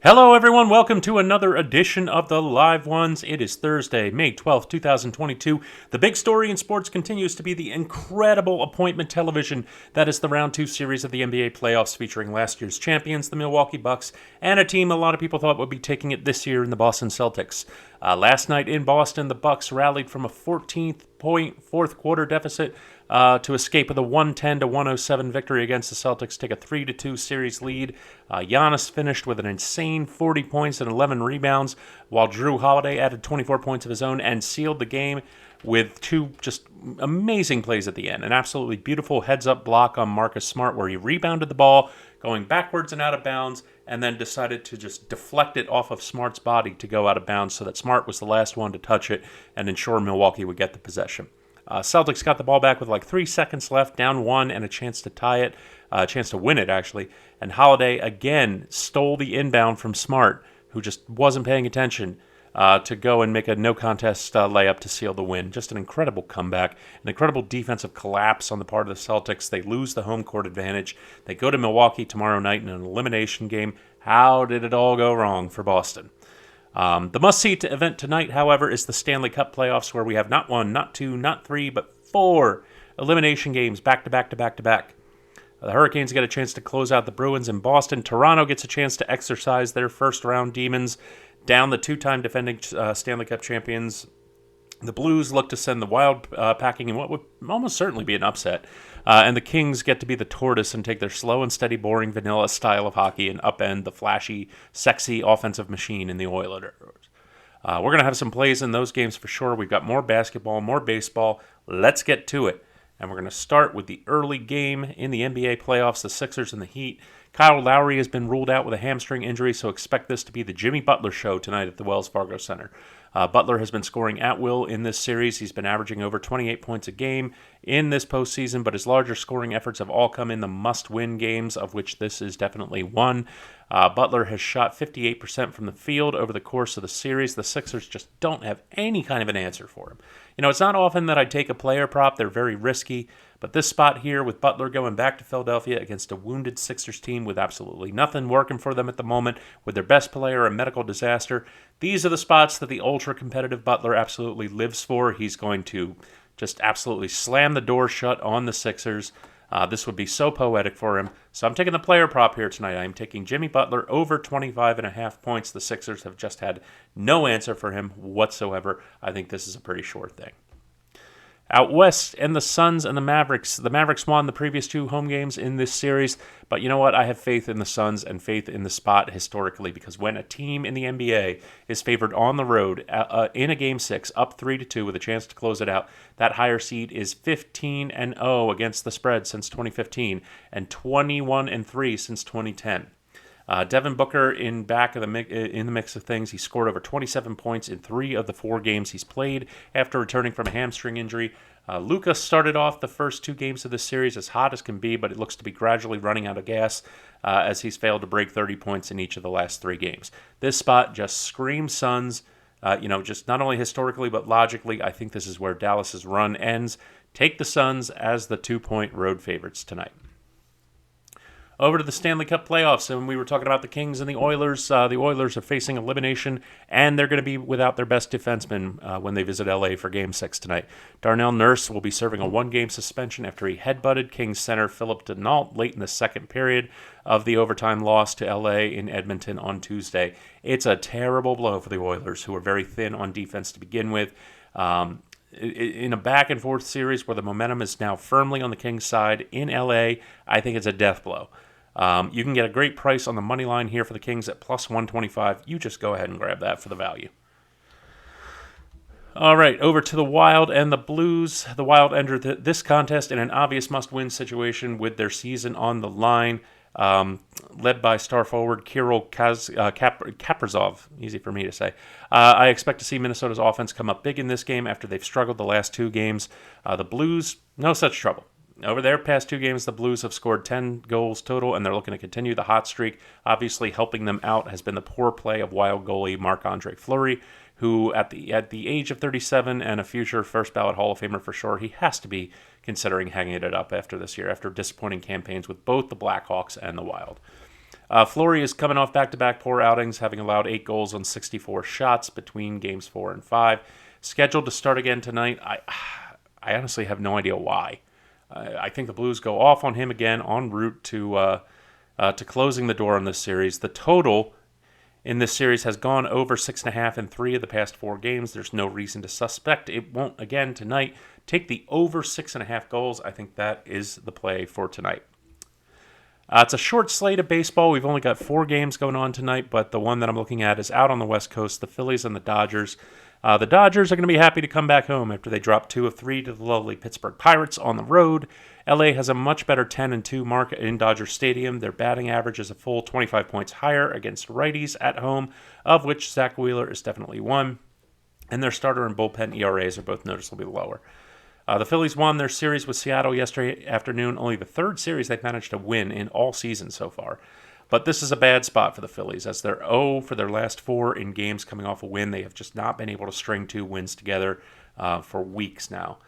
Hello, everyone. Welcome to another edition of the Live Ones. It is Thursday, May 12th, 2022. The big story in sports continues to be the incredible appointment television that is the Round 2 series of the NBA playoffs featuring last year's champions, the Milwaukee Bucks, and a team a lot of people thought would be taking it this year in the Boston Celtics. Last night in Boston, the Bucks rallied from a 14-point fourth quarter deficit to escape with a 110-107 victory against the Celtics, take a 3-2 series lead. Giannis finished with an insane 40 points and 11 rebounds, while Jrue Holiday added 24 points of his own and sealed the game with two just amazing plays at the end. An absolutely beautiful heads-up block on Marcus Smart where he rebounded the ball, going backwards and out of bounds, and then decided to just deflect it off of Smart's body to go out of bounds so that Smart was the last one to touch it and ensure Milwaukee would get the possession. Celtics got the ball back with like 3 seconds left, down one, and a chance to tie it, a chance to win it, actually. And Holiday again stole the inbound from Smart, who just wasn't paying attention, to go and make a no-contest layup to seal the win. Just an incredible comeback, an incredible defensive collapse on the part of the Celtics. They lose the home court advantage. They go to Milwaukee tomorrow night in an elimination game. How did it all go wrong for Boston? The must-see event tonight, however, is the Stanley Cup Playoffs, where we have not one, not two, not three, but 4 elimination games back-to-back-to-back-to-back. The Hurricanes get a chance to close out the Bruins in Boston. Toronto gets a chance to exercise their first-round demons down the 2-time defending Stanley Cup champions. The Blues look to send the Wild packing in what would almost certainly be an upset. And the Kings get to be the tortoise and take their slow and steady, boring, vanilla style of hockey and upend the flashy, sexy offensive machine in the Oilers. We're going to have some plays in those games for sure. We've got more basketball, more baseball. Let's get to it. And we're going to start with the early game in the NBA playoffs, the Sixers and the Heat. Kyle Lowry has been ruled out with a hamstring injury, so expect this to be the Jimmy Butler show tonight at the Wells Fargo Center. Butler has been scoring at will in this series. He's been averaging over 28 points a game in this postseason, but his larger scoring efforts have all come in the must-win games, of which this is definitely one. Butler has shot 58% from the field over the course of the series. The Sixers just don't have any kind of an answer for him. You know, it's not often that I take a player prop. They're very risky. But this spot here with Butler going back to Philadelphia against a wounded Sixers team with absolutely nothing working for them at the moment, with their best player a medical disaster, these are the spots that the ultra-competitive Butler absolutely lives for. He's going to just absolutely slam the door shut on the Sixers. This would be so poetic for him. So I'm taking the player prop here tonight. I'm taking Jimmy Butler over 25.5 points. The Sixers have just had no answer for him whatsoever. I think this is a pretty sure thing. Out west, and the Suns and the Mavericks. The Mavericks won the previous 2 home games in this series, but you know what? I have faith in the Suns and faith in the spot historically, because when a team in the NBA is favored on the road in a Game 6, up 3-2 with a chance to close it out, that higher seed is 15-0 against the spread since 2015 and 21-3 since 2010. Devin Booker in the mix of things. He scored over 27 points in 3 of the 4 games he's played after returning from a hamstring injury. Luka started off the first 2 games of this series as hot as can be, but it looks to be gradually running out of gas as he's failed to break 30 points in each of the last 3 games. This spot just screams Suns, just not only historically but logically. I think this is where Dallas's run ends. Take the Suns as the 2-point road favorites tonight. Over to the Stanley Cup Playoffs, and we were talking about the Kings and the Oilers. The Oilers are facing elimination, and they're going to be without their best defenseman when they visit LA for Game 6 tonight. Darnell Nurse will be serving a 1-game suspension after he headbutted Kings center Philip Denault late in the second period of the overtime loss to LA in Edmonton on Tuesday. It's a terrible blow for the Oilers, who are very thin on defense to begin with. In a back-and-forth series where the momentum is now firmly on the Kings' side in LA, I think it's a death blow. You can get a great price on the money line here for the Kings at plus 125. You just go ahead and grab that for the value. All right, over to the Wild and the Blues. The Wild entered this contest in an obvious must-win situation with their season on the line, led by star forward Kirill Kaprizov. Easy for me to say. I expect to see Minnesota's offense come up big in this game after they've struggled the last 2 games. The Blues, no such trouble. Over their past 2 games, the Blues have scored 10 goals total, and they're looking to continue the hot streak. Obviously, helping them out has been the poor play of Wild goalie Marc-Andre Fleury, who at the age of 37 and a future first-ballot Hall of Famer for sure, he has to be considering hanging it up after this year, after disappointing campaigns with both the Blackhawks and the Wild. Fleury is coming off back-to-back poor outings, having allowed 8 goals on 64 shots between games 4 and 5. Scheduled to start again tonight. I honestly have no idea why. I think the Blues go off on him again en route to closing the door on this series. The total in this series has gone over 6.5 in 3 of the past 4 games. There's no reason to suspect it won't again tonight. Take the over 6.5 goals. I think that is the play for tonight. It's a short slate of baseball. We've only got 4 games going on tonight, but the one that I'm looking at is out on the West Coast, the Phillies and the Dodgers. The Dodgers are going to be happy to come back home after they dropped 2 of 3 to the lovely Pittsburgh Pirates on the road. LA has a much better 10-2 mark in Dodger Stadium. Their batting average is a full 25 points higher against righties at home, of which Zach Wheeler is definitely one. And their starter and bullpen ERAs are both noticeably lower. The Phillies won their series with Seattle yesterday afternoon, only the 3rd series they've managed to win in all season so far. But this is a bad spot for the Phillies, as they're 0 for their last 4 in games coming off a win. They have just not been able to string 2 wins together for weeks now.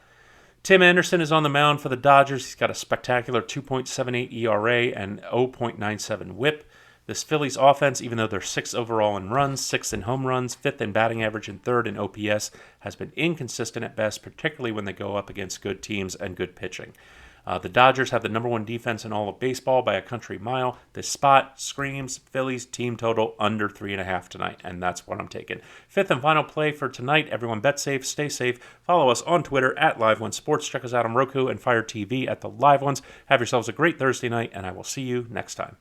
Tim Anderson is on the mound for the Dodgers. He's got a spectacular 2.78 ERA and 0.97 whip. This Phillies offense, even though they're 6th overall in runs, 6th in home runs, 5th in batting average, and 3rd in OPS, has been inconsistent at best, particularly when they go up against good teams and good pitching. The Dodgers have the number 1 defense in all of baseball by a country mile. This spot screams Phillies team total under 3.5 tonight, and that's what I'm taking. 5th and final play for tonight. Everyone bet safe, stay safe. Follow us on Twitter at LiveOneSports. Check us out on Roku and Fire TV at the Live Ones. Have yourselves a great Thursday night, and I will see you next time.